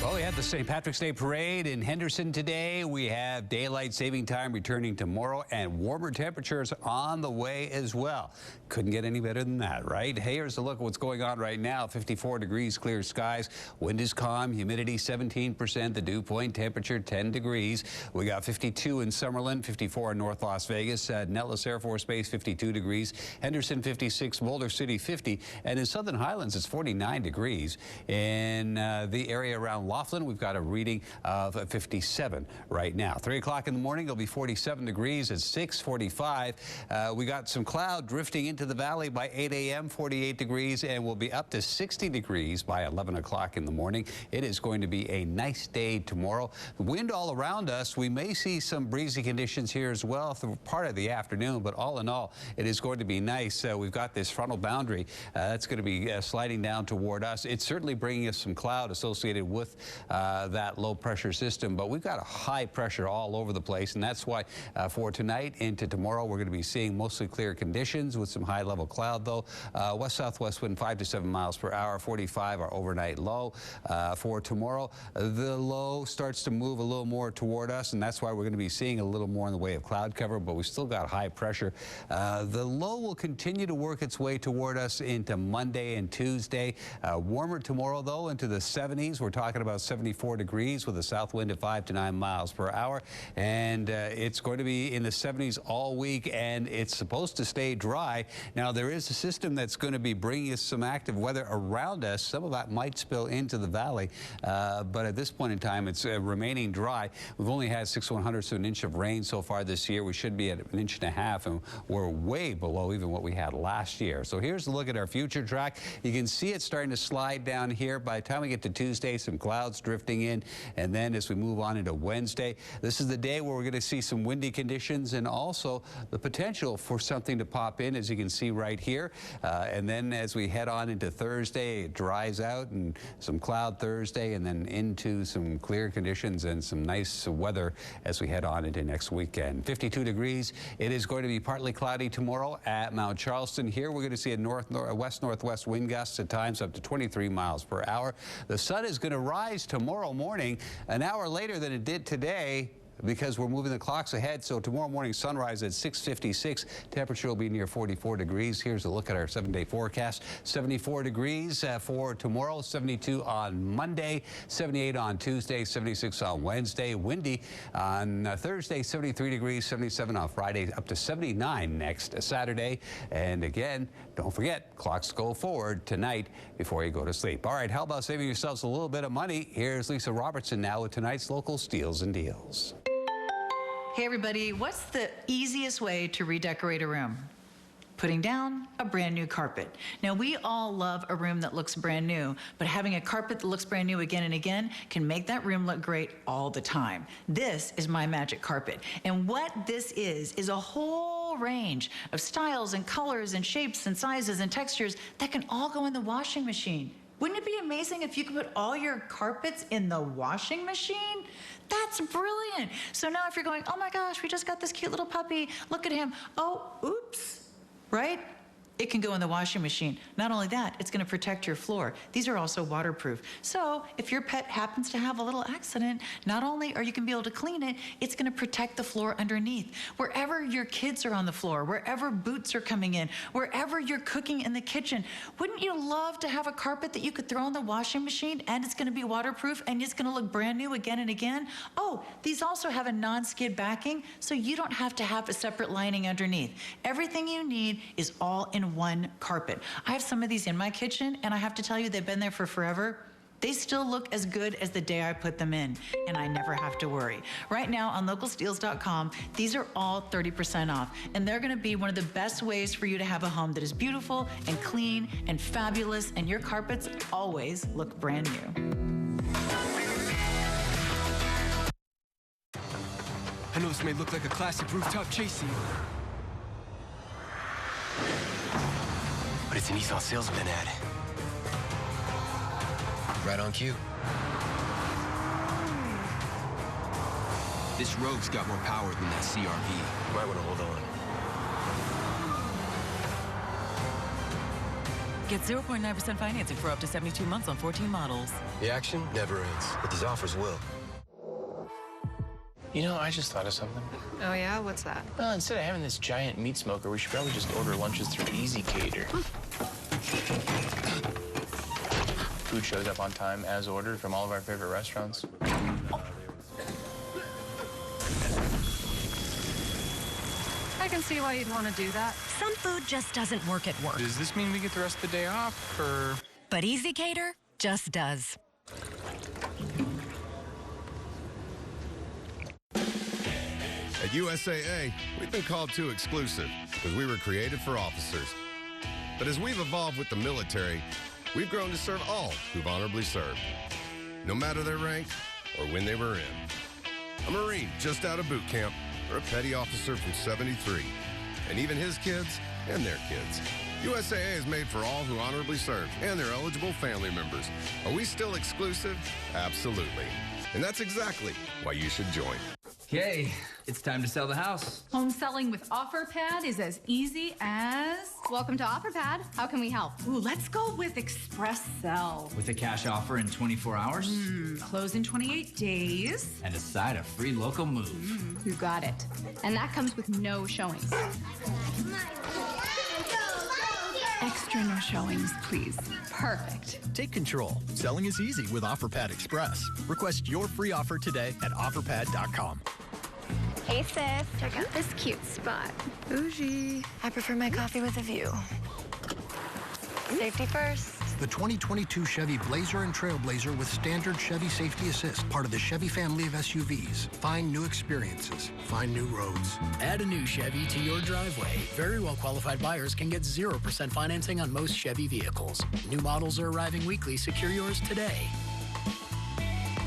Well, we have the St. Patrick's Day Parade in Henderson today. We have daylight saving time returning tomorrow and warmer temperatures on the way as well. Couldn't get any better than that, right? Hey, here's a look at what's going on right now. 54 degrees, clear skies. Wind is calm, humidity 17%, the dew point temperature 10 degrees. We got 52 in Summerlin, 54 in North Las Vegas. Nellis Air Force Base, 52 degrees. Henderson, 56. Boulder City, 50. And in Southern Highlands, it's 49 degrees. In the area around Laughlin, we've got a reading of 57 right now. 3 o'clock in the morning, it'll be 47 degrees at 6:45. We got some cloud drifting into the valley by 8 a.m., 48 degrees, and we'll be up to 60 degrees by 11 o'clock in the morning. It is going to be a nice day tomorrow. Wind all around us. We may see some breezy conditions here as well through part of the afternoon, but all in all, it is going to be nice. We've got this frontal boundary that's going to be sliding down toward us. It's certainly bringing us some cloud associated with that low pressure system, but we've got a high pressure all over the place, and that's why for tonight into tomorrow we're going to be seeing mostly clear conditions with some high level cloud, though. West-southwest wind 5 to 7 miles per hour, 45 our overnight low. For tomorrow, the low starts to move a little more toward us, and that's why we're going to be seeing a little more in the way of cloud cover, but we still got high pressure. The low will continue to work its way toward us into Monday and Tuesday. Warmer tomorrow, though, into the 70s. We're talking about 74 degrees with a south wind at 5 to 9 miles per hour, and it's going to be in the 70s all week, and it's supposed to stay dry. Now, there is a system that's going to be bringing us some active weather around us. Some of that might spill into the valley, but at this point in time, it's remaining dry. We've only had 6/100ths to an inch of rain so far this year. We should be at 1.5 inches, and we're way below even what we had last year. So here's a look at our future track. You can see it starting to slide down here. By the time we get to Tuesday, some clouds drifting in, and then as we move on into Wednesday, this is the day where we're going to see some windy conditions and also the potential for something to pop in, as you can see right here. And then as we head on into Thursday, it dries out and some cloud Thursday, and then into some clear conditions and some nice weather as we head on into next weekend. 52 degrees. It is going to be partly cloudy tomorrow at Mount Charleston. Here we're going to see a west-northwest wind gusts at times up to 23 miles per hour. The sun is going to rise tomorrow morning an hour later than it did today, because we're moving the clocks ahead. So tomorrow morning sunrise at 6:56. Temperature will be near 44 degrees. Here's a look at our 7-day forecast. 74 degrees for tomorrow, 72 on Monday, 78 on Tuesday, 76 on Wednesday. Windy on Thursday, 73 degrees, 77 on Friday, up to 79 next Saturday. And again, don't forget, clocks go forward tonight before you go to sleep. All right, how about saving yourselves a little bit of money? Here's Lisa Robertson now with tonight's local Steals and Deals. Hey everybody, what's the easiest way to redecorate a room? Putting down a brand new carpet. Now, we all love a room that looks brand new, but having a carpet that looks brand new again and again can make that room look great all the time. This is My Magic Carpet, and what this is a whole range of styles and colors and shapes and sizes and textures that can all go in the washing machine. Wouldn't it be amazing if you could put all your carpets in the washing machine? That's brilliant. So now if you're going, oh my gosh, we just got this cute little puppy, look at him. Oh, oops, right? It can go in the washing machine. Not only that, it's going to protect your floor. These are also waterproof. So if your pet happens to have a little accident, not only are you going to be able to clean it, it's going to protect the floor underneath. Wherever your kids are on the floor, wherever boots are coming in, wherever you're cooking in the kitchen, wouldn't you love to have a carpet that you could throw in the washing machine and it's going to be waterproof and it's going to look brand new again and again? Oh, these also have a non-skid backing, so you don't have to have a separate lining underneath. Everything you need is all in one carpet. I have some of these in my kitchen, and I have to tell you, they've been there for forever. They still look as good as the day I put them in, and I never have to worry. Right now on localsteals.com, these are all 30% off, and they're gonna be one of the best ways for you to have a home that is beautiful and clean and fabulous, and your carpets always look brand new. I know this may look like a classic rooftop chase scene, but it's an Nissan sales event ad. Right on cue. This Rogue's got more power than that CR-V. Might want to hold on. Get 0.9% financing for up to 72 months on 14 models. The action never ends, but these offers will. You know, I just thought of something. Oh, yeah? What's that? Well, instead of having this giant meat smoker, we should probably just order lunches through Easy Cater. Food shows up on time, as ordered, from all of our favorite restaurants. I can see why you'd want to do that. Some food just doesn't work at work. Does this mean we get the rest of the day off, or...? But Easy Cater just does. At USAA, we've been called too exclusive because we were created for officers. But as we've evolved with the military, we've grown to serve all who've honorably served, no matter their rank or when they were in. A Marine just out of boot camp, or a petty officer from 73, and even his kids and their kids. USAA is made for all who honorably served and their eligible family members. Are we still exclusive? Absolutely. And that's exactly why you should join. Okay, it's time to sell the house. Home selling with OfferPad is as easy as... Welcome to OfferPad. How can we help? Ooh, let's go with Express Sell. With a cash offer in 24 hours. Close in 28 days. And a side of free local move. You got it. And that comes with no showings. Extra no showings, please. Perfect. Take control. Selling is easy with OfferPad Express. Request your free offer today at OfferPad.com. Hey sis, check out this cute spot. Bougie. I prefer my coffee with a view. Safety first. The 2022 Chevy Blazer and Trailblazer with standard Chevy Safety Assist, part of the Chevy family of SUVs. Find new experiences. Find new roads. Add a new Chevy to your driveway. Very well qualified buyers can get 0% financing on most Chevy vehicles. New models are arriving weekly. Secure yours today.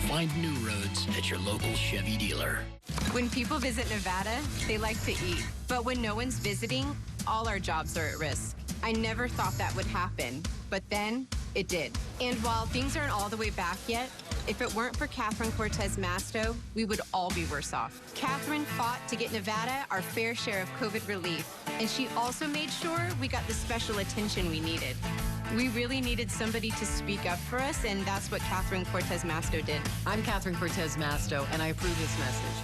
Find new roads at your local Chevy dealer. When people visit Nevada, they like to eat. But when no one's visiting, all our jobs are at risk. I never thought that would happen, but then it did. And while things aren't all the way back yet, if it weren't for Catherine Cortez Masto, we would all be worse off. Catherine fought to get Nevada our fair share of COVID relief, and she also made sure we got the special attention we needed. We really needed somebody to speak up for us, and that's what Catherine Cortez Masto did. I'm Catherine Cortez Masto, and I approve this message.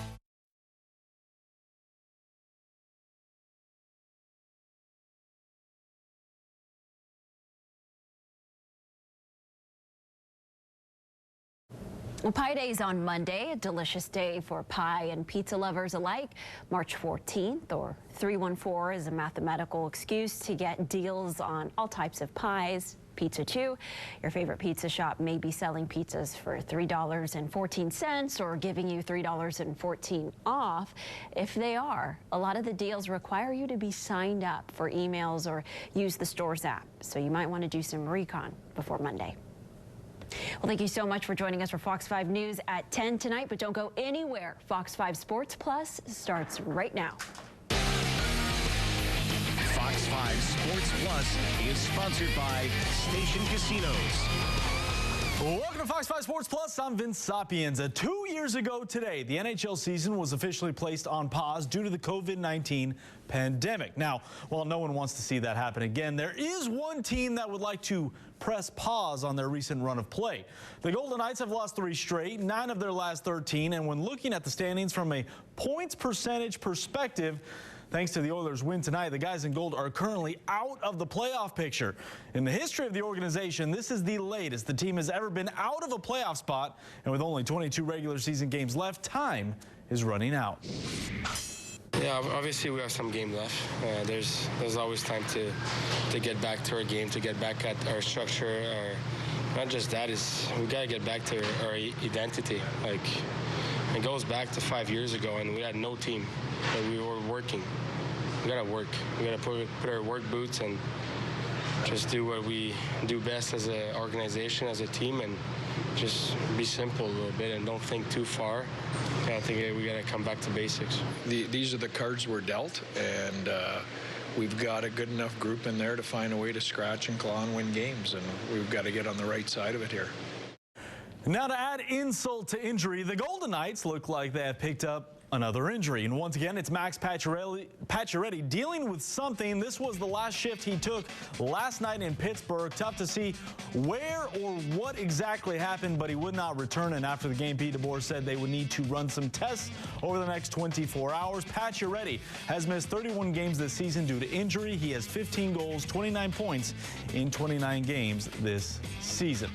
Well, Pie Day is on Monday, a delicious day for pie and pizza lovers alike. March 14th, or 314, is a mathematical excuse to get deals on all types of pies. Pizza too. Your favorite pizza shop may be selling pizzas for $3.14 or giving you $3.14 off. If they are, a lot of the deals require you to be signed up for emails or use the store's app. So you might want to do some recon before Monday. Well, thank you so much for joining us for Fox 5 News at 10 tonight, but don't go anywhere. Fox 5 Sports Plus starts right now. Fox 5 Sports Plus is sponsored by Station Casinos. Welcome to Fox 5 Sports Plus. I'm Vince Sapienza. 2 years ago today, the NHL season was officially placed on pause due to the COVID-19 pandemic. Now, while no one wants to see that happen again, there is one team that would like to press pause on their recent run of play. The Golden Knights have lost 3 straight, 9 of their last 13, and when looking at the standings from a points percentage perspective, thanks to the Oilers' win tonight, the guys in gold are currently out of the playoff picture. In the history of the organization, this is the latest the team has ever been out of a playoff spot, and with only 22 regular season games left, time is running out. Yeah, obviously we have some game left. There's always time to get back to our game, to get back at our structure. Not just that, we got to get back to our identity. Like, it goes back to 5 years ago, and we had no team, but we were working. We got to work. We got to put our work boots and just do what we do best as an organization, as a team, and just be simple a little bit and don't think too far. I think we got to come back to basics. These are the cards we're dealt, and we've got a good enough group in there to find a way to scratch and claw and win games, and we've got to get on the right side of it here. Now, to add insult to injury, the Golden Knights look like they have picked up another injury. And once again, it's Max Pacioretty dealing with something. This was the last shift he took last night in Pittsburgh. Tough to see where or what exactly happened, but he would not return. And after the game, Pete DeBoer said they would need to run some tests over the next 24 hours. Pacioretty has missed 31 games this season due to injury. He has 15 goals, 29 points in 29 games this season.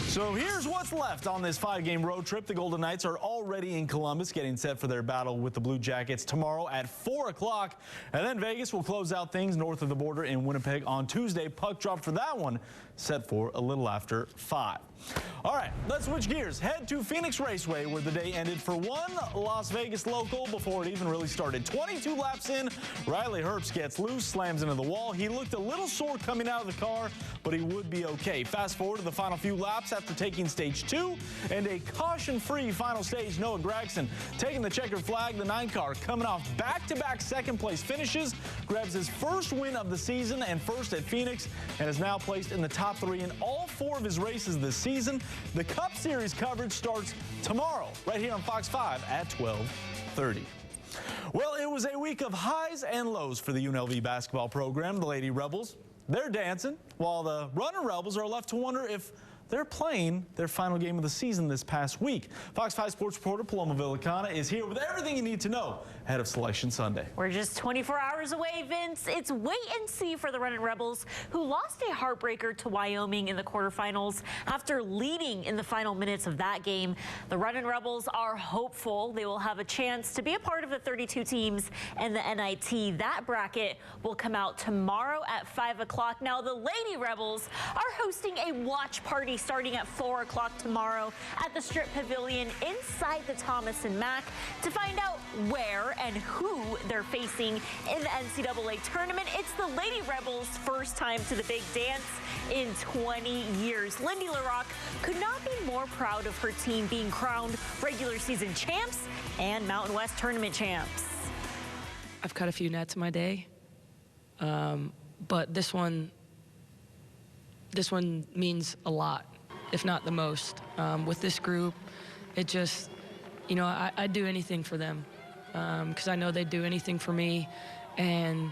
So here's what's left on this 5-game road trip. The Golden Knights are already in Columbus, getting set for their battle with the Blue Jackets tomorrow at 4 o'clock. And then Vegas will close out things north of the border in Winnipeg on Tuesday. Puck drop for that one set for a little after 5. All right, let's switch gears. Head to Phoenix Raceway, where the day ended for one Las Vegas local before it even really started. 22 laps in, Riley Herbst gets loose, slams into the wall. He looked a little sore coming out of the car, but he would be okay. Fast forward to the final few laps after taking stage 2 and a caution-free final stage. Noah Gragson taking the checkered flag. The 9 car coming off back-to-back second-place finishes, grabs his first win of the season and first at Phoenix, and is now placed in the top 3 in all 4 of his races this season. The Cup Series coverage starts tomorrow right here on Fox 5 at 12:30. Well, it was a week of highs and lows for the UNLV basketball program. The Lady Rebels, they're dancing, while the Runner Rebels are left to wonder if they're playing their final game of the season this past week. Fox 5 sports reporter Paloma Villicana is here with everything you need to know ahead of Selection Sunday. We're just 24 hours away, Vince. It's wait and see for the Running Rebels, who lost a heartbreaker to Wyoming in the quarterfinals after leading in the final minutes of that game. The Running Rebels are hopeful they will have a chance to be a part of the 32 teams and the NIT. That bracket will come out tomorrow at 5 o'clock. Now, the Lady Rebels are hosting a watch party starting at 4 o'clock tomorrow at the Strip Pavilion inside the Thomas and Mack to find out where and who they're facing in the NCAA tournament. It's the Lady Rebels' first time to the big dance in 20 years. Lindy LaRocque could not be more proud of her team being crowned regular season champs and Mountain West tournament champs. I've cut a few nets in my day, but this one means a lot, if not the most. With this group, it just, I'd do anything for them because I know they'd do anything for me. And,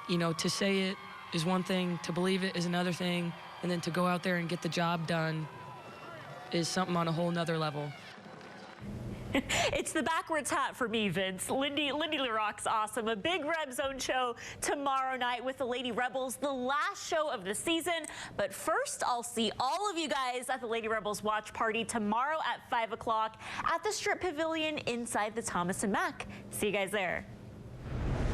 to say it is one thing, to believe it is another thing, and then to go out there and get the job done is something on a whole nother level. It's the backwards hat for me, Vince. Lindy LaRocque's awesome. A big Reb Zone show tomorrow night with the Lady Rebels, the last show of the season. But first, I'll see all of you guys at the Lady Rebels watch party tomorrow at 5 o'clock at the Strip Pavilion inside the Thomas and Mack. See you guys there.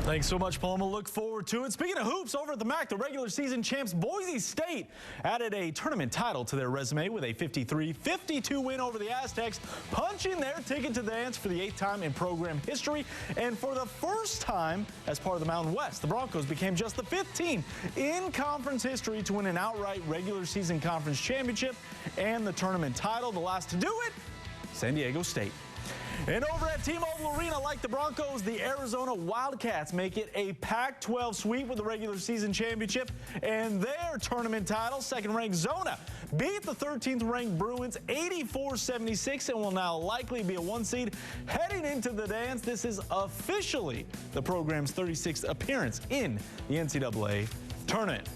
Thanks so much, Paloma. Look forward to it. Speaking of hoops, over at the MAC, the regular season champs Boise State added a tournament title to their resume with a 53-52 win over the Aztecs, punching their ticket to the dance for the 8th time in program history. And for the first time as part of the Mountain West, the Broncos became just the 5th team in conference history to win an outright regular season conference championship and the tournament title. The last to do it, San Diego State. And over at T-Mobile Arena, like the Broncos, the Arizona Wildcats make it a Pac-12 sweep with the regular season championship and their tournament title. Second-ranked Zona beat the 13th-ranked Bruins 84-76 and will now likely be a 1 seed heading into the dance. This is officially the program's 36th appearance in the NCAA tournament.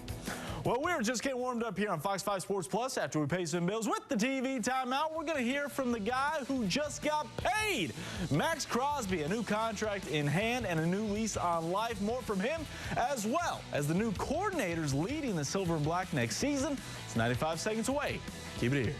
Well, we're just getting warmed up here on Fox 5 Sports Plus after we pay some bills with the TV timeout. We're going to hear from the guy who just got paid, Max Crosby, a new contract in hand and a new lease on life. More from him, as well as the new coordinators leading the Silver and Black next season. It's 95 seconds away. Keep it here.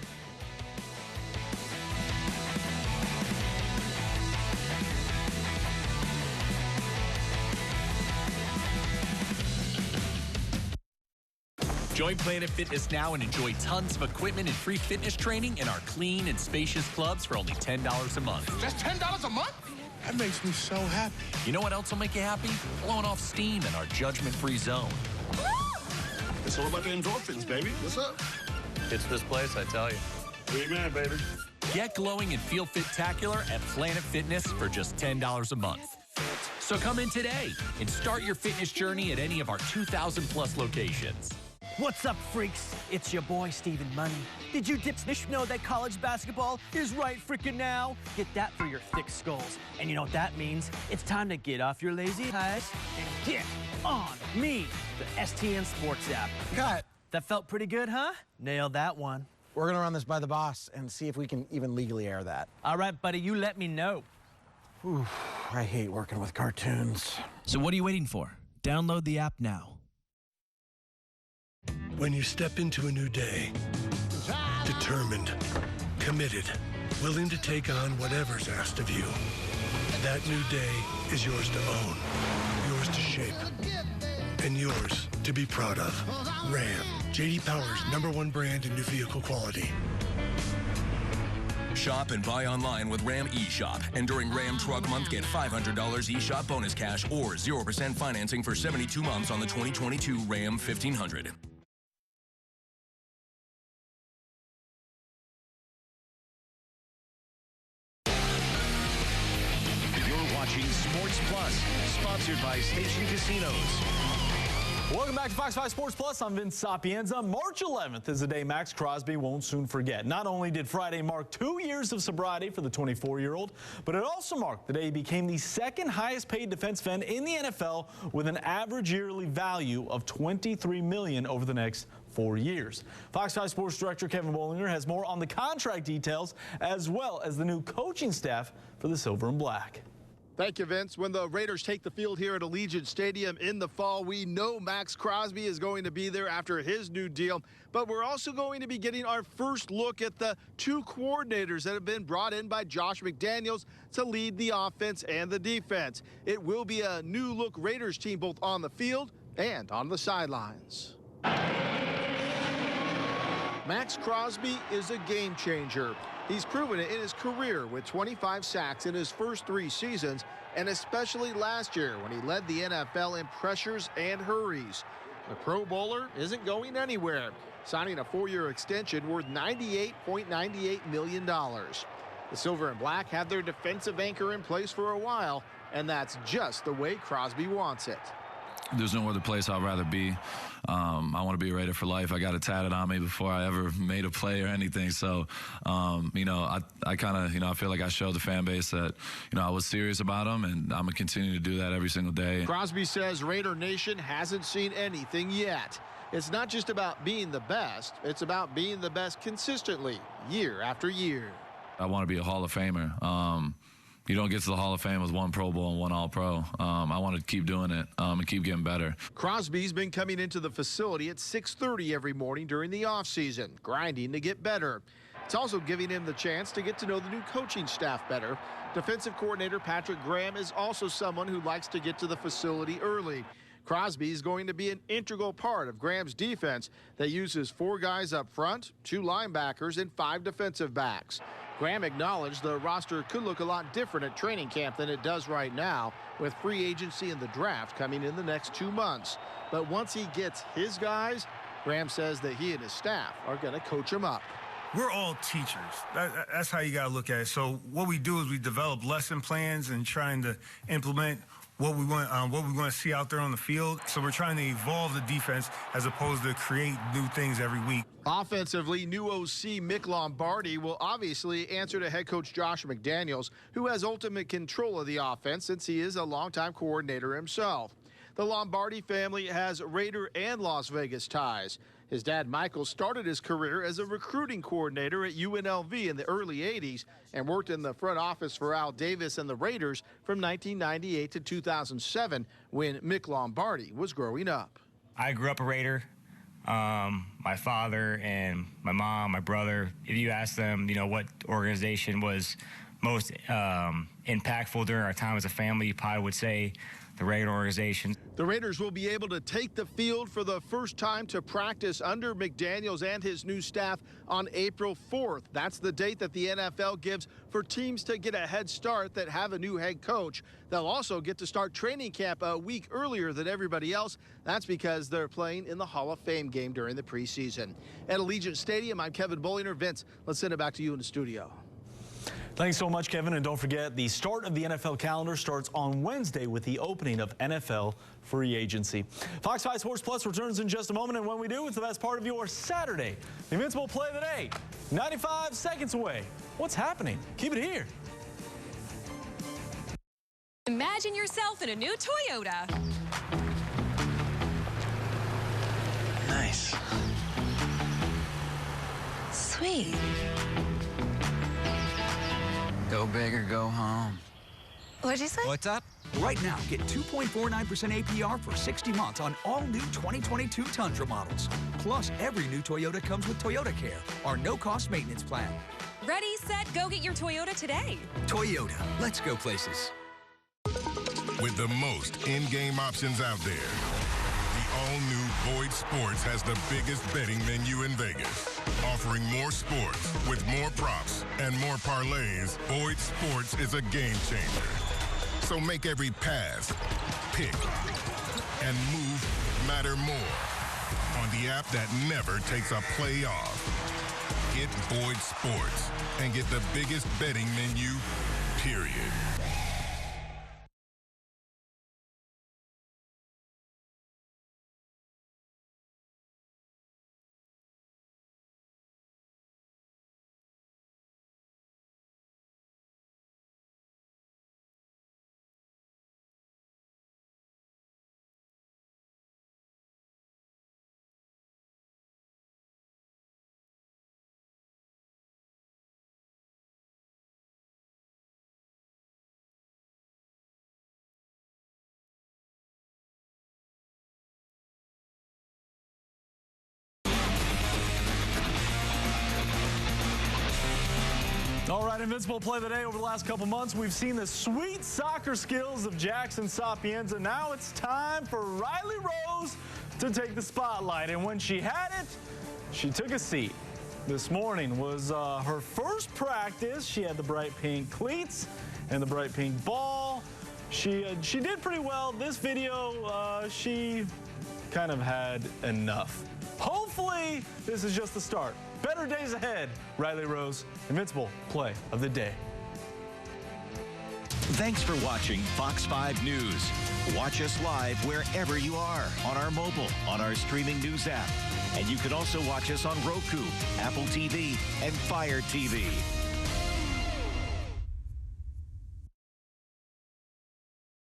Join Planet Fitness now and enjoy tons of equipment and free fitness training in our clean and spacious clubs for only $10 a month. Just $10 a month? That makes me so happy. You know what else will make you happy? Blowing off steam in our judgment-free zone. It's all about the endorphins, baby. What's up? It's this place, I tell you. Amen, baby. Get glowing and feel fit-tacular at Planet Fitness for just $10 a month. So come in today and start your fitness journey at any of our 2,000-plus locations. What's up, freaks? It's your boy, Stephen Money. Did you dipsnish know that college basketball is right frickin' now? Get that for your thick skulls. And you know what that means? It's time to get off your lazy ass and get on me, the STN Sports app. Cut. That felt pretty good, huh? Nailed that one. We're going to run this by the boss and see if we can even legally air that. All right, buddy, you let me know. Whew, I hate working with cartoons. So what are you waiting for? Download the app now. When you step into a new day, determined, committed, willing to take on whatever's asked of you, that new day is yours to own, yours to shape, and yours to be proud of. Ram, J.D. Power's #1 brand in new vehicle quality. Shop and buy online with Ram eShop. And during Ram Truck Month, get $500 eShop bonus cash or 0% financing for 72 months on the 2022 Ram 1500. Sports Plus, sponsored by Station Casinos. Welcome back to Fox 5 Sports Plus. I'm Vince Sapienza. March 11th is a day Max Crosby won't soon forget. Not only did Friday mark 2 years of sobriety for the 24-year-old, but it also marked the day he became the second highest paid defensive end in the NFL with an average yearly value of $23 million over the next 4 years. Fox 5 Sports Director Kevin Bollinger has more on the contract details as well as the new coaching staff for the Silver and Black. Thank you, Vince. When the Raiders take the field here at Allegiant Stadium in the fall, we know Max Crosby is going to be there after his new deal. But we're also going to be getting our first look at the two coordinators that have been brought in by Josh McDaniels to lead the offense and the defense. It will be a new-look Raiders team both on the field and on the sidelines. Max Crosby is a game changer. He's proven it in his career with 25 sacks in his first 3 seasons, and especially last year when he led the NFL in pressures and hurries. The Pro Bowler isn't going anywhere, signing a 4-year extension worth $98.98 million. The Silver and Black had their defensive anchor in place for a while, and that's just the way Crosby wants it. There's no other place I'd rather be. I want to be a Raider for life. I got it tatted on me before I ever made a play or anything. So, you know, I kind of, you know, I feel like I showed the fan base that, you know, I was serious about them, and I'm going to continue to do that every single day. Crosby says Raider Nation hasn't seen anything yet. It's not just about being the best. It's about being the best consistently, year after year. I want to be a Hall of Famer. You don't get to the Hall of Fame with 1 Pro Bowl and 1 All-Pro. I want to keep doing it and keep getting better. Crosby's been coming into the facility at 6:30 every morning during the offseason, grinding to get better. It's also giving him the chance to get to know the new coaching staff better. Defensive coordinator Patrick Graham is also someone who likes to get to the facility early. Crosby is going to be an integral part of Graham's defense that uses 4 guys up front, 2 linebackers, and 5 defensive backs. Graham acknowledged the roster could look a lot different at training camp than it does right now, with free agency and the draft coming in the next 2 months. But once he gets his guys, Graham says that he and his staff are going to coach them up. we're all teachers. That's how you got to look at it. So what we do is we develop lesson plans and trying to implement what we want to see out there on the field. So we're trying to evolve the defense as opposed to create new things every week. Offensively, new OC Mick Lombardi will obviously answer to head coach Josh McDaniels, who has ultimate control of the offense since he is a longtime coordinator himself. The Lombardi family has Raider and Las Vegas ties. His dad, Michael, started his career as a recruiting coordinator at UNLV in the early 80s and worked in the front office for Al Davis and the Raiders from 1998 to 2007 when Mick Lombardi was growing up. I grew up a Raider. My father and my mom, my brother, if you ask them, what organization was most impactful during our time as a family, you probably would say the Raider organization. The Raiders will be able to take the field for the first time to practice under McDaniels and his new staff on April 4th. That's the date that the NFL gives for teams to get a head start that have a new head coach. They'll also get to start training camp a week earlier than everybody else. That's because they're playing in the Hall of Fame game during the preseason. At Allegiant Stadium, I'm Kevin Bollinger. Vince, let's send it back to you in the studio. Thanks so much, Kevin. And don't forget, the start of the NFL calendar starts on Wednesday with the opening of NFL free agency. Fox 5 Sports Plus returns in just a moment. And when we do, it's the best part of your Saturday. The Invincible Play of the Day, 95 seconds away. What's happening? Keep it here. Imagine yourself in a new Toyota. Nice. Sweet. Go big or go home. What'd you say? What's up? Right now, get 2.49% APR for 60 months on all new 2022 Tundra models. Plus, every new Toyota comes with Toyota Care, our no-cost maintenance plan. Ready, set, go get your Toyota today. Toyota, let's go places. With the most in-game options out there, the all-new Boyd Sports has the biggest betting menu in Vegas. Offering more sports with more props and more parlays, Boyd Sports is a game changer. So make every pass, pick, and move matter more on the app that never takes a play off. Get Boyd Sports and get the biggest betting menu, period. All right, Invincible Play of the Day. Over the last couple months, we've seen the sweet soccer skills of Jackson Sapienza. Now it's time for Riley Rose to take the spotlight. And when she had it, she took a seat. This morning was her first practice. She had the bright pink cleats and the bright pink ball. She did pretty well. This video, she kind of had enough. Hopefully, this is just the start. Better days ahead. Riley Rose, Invincible Play of the Day. Thanks for watching Fox 5 News. Watch us live wherever you are, on our mobile, on our streaming news app. And you can also watch us on Roku, Apple TV, and Fire TV.